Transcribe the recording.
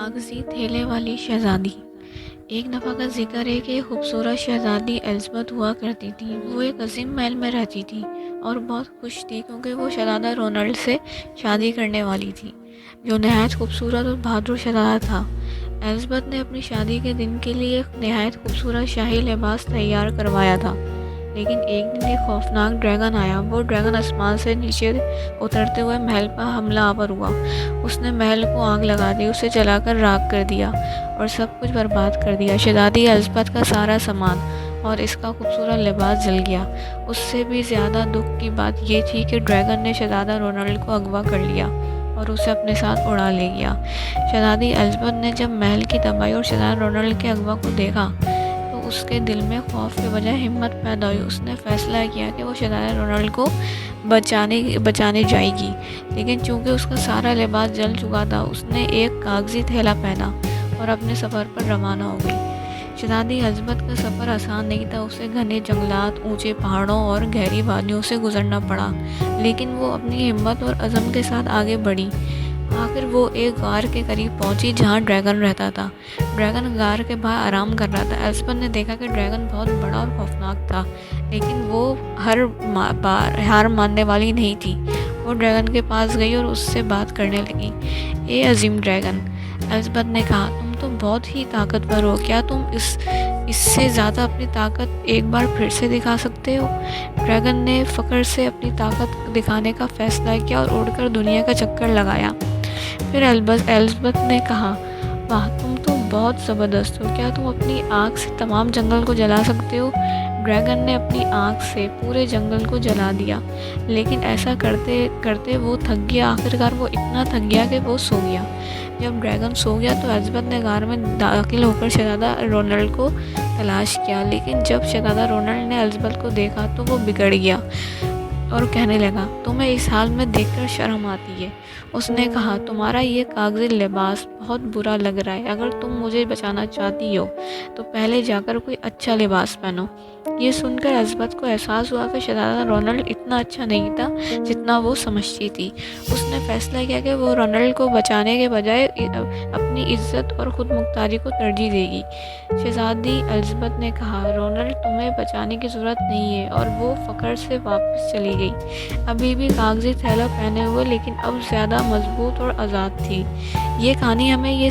کاغذی تھیلے والی شہزادی۔ ایک دفعہ کا ذکر ہے کہ خوبصورت شہزادی الزبتھ ہوا کرتی تھی۔ وہ ایک عظیم محل میں رہتی تھی اور بہت خوش تھی کیونکہ وہ شہزادہ رونلڈ سے شادی کرنے والی تھی، جو نہایت خوبصورت اور بہادر شہزادہ تھا۔ الزبتھ نے اپنی شادی کے دن کے لیے ایک نہایت خوبصورت شاہی لباس تیار کروایا تھا، لیکن ایک دن ایک خوفناک ڈریگن آیا۔ وہ ڈریگن آسمان سے نیچے اترتے ہوئے محل پر حملہ آور ہوا۔ اس نے محل کو آگ لگا دی، اسے جلا کر راکھ کر دیا اور سب کچھ برباد کر دیا۔ شہزادی الزبتھ کا سارا سامان اور اس کا خوبصورت لباس جل گیا۔ اس سے بھی زیادہ دکھ کی بات یہ تھی کہ ڈریگن نے شہزادہ رونلڈ کو اغوا کر لیا اور اسے اپنے ساتھ اڑا لے گیا۔ شہزادی الزبتھ نے جب محل کی تباہی اور شہزادہ رونلڈ کے اغوا کو دیکھا تو اس کے دل میں خوف کے بجائے ہمت پیدا ہوئی۔ اس نے فیصلہ کیا کہ وہ شہزادہ رونلڈ کو بچانے جائے گی، لیکن چونکہ اس کا سارا لباس جل چکا تھا، اس نے ایک کاغذی تھیلا پہنا اور اپنے سفر پر روانہ ہو گئی۔ شہزادی الزبتھ کا سفر آسان نہیں تھا، اسے گھنے جنگلات، اونچے پہاڑوں اور گہری وادیوں سے گزرنا پڑا، لیکن وہ اپنی ہمت اور عزم کے ساتھ آگے بڑھی۔ آخر وہ ایک غار کے قریب پہنچی جہاں ڈریگن رہتا تھا۔ ڈریگن غار کے باہر آرام کر رہا تھا۔ الزبتھ نے دیکھا کہ ڈریگن بہت بڑا اور خوفناک تھا، لیکن وہ ہار ماننے والی نہیں تھی۔ وہ ڈریگن کے پاس گئی اور اس سے بات کرنے لگی۔ اے عظیم ڈریگن، الزبتھ نے کہا، تم تو بہت ہی طاقتور ہو، کیا تم اس سے زیادہ اپنی طاقت ایک بار پھر سے دکھا سکتے ہو؟ ڈریگن نے فخر سے اپنی طاقت دکھانے کا فیصلہ کیا اور اڑ کر دنیا کا چکر لگایا۔ پھر الزبتھ نے کہا، واہ، تم تو بہت زبردست ہو، کیا تم اپنی آنکھ سے تمام جنگل کو جلا سکتے ہو؟ ڈریگن نے اپنی آنکھ سے پورے جنگل کو جلا دیا، لیکن ایسا کرتے کرتے وہ تھک گیا۔ آخرکار وہ اتنا تھک گیا کہ وہ سو گیا۔ جب ڈریگن سو گیا تو الزبتھ نے غار میں داخل ہو کر شہزادہ رونلڈ کو تلاش کیا، لیکن جب شہزادہ رونلڈ نے الزبتھ کو دیکھا تو وہ بگڑ گیا اور کہنے لگا، تمہیں اس حال میں دیکھ کر شرم آتی ہے؟ اس نے کہا، تمہارا یہ کاغذی لباس بہت برا لگ رہا ہے، اگر تم مجھے بچانا چاہتی ہو تو پہلے جا کر کوئی اچھا لباس پہنو۔ یہ سن کر الزبتھ کو احساس ہوا کہ شہزادہ رونلڈ اتنا اچھا نہیں تھا جتنا وہ سمجھتی تھی۔ اس نے فیصلہ کیا کہ وہ رونلڈ کو بچانے کے بجائے اپنی عزت اور خود مختاری کو ترجیح دے گی۔ شہزادی الزبتھ نے کہا، رونلڈ تمہیں بچانے کی ضرورت نہیں ہے، اور وہ فخر سے واپس چلی گئی، ابھی بھی کاغذی تھیلا پہنے ہوئے، لیکن اب زیادہ مضبوط اور آزاد تھی۔ یہ کہانی ہمیں یہ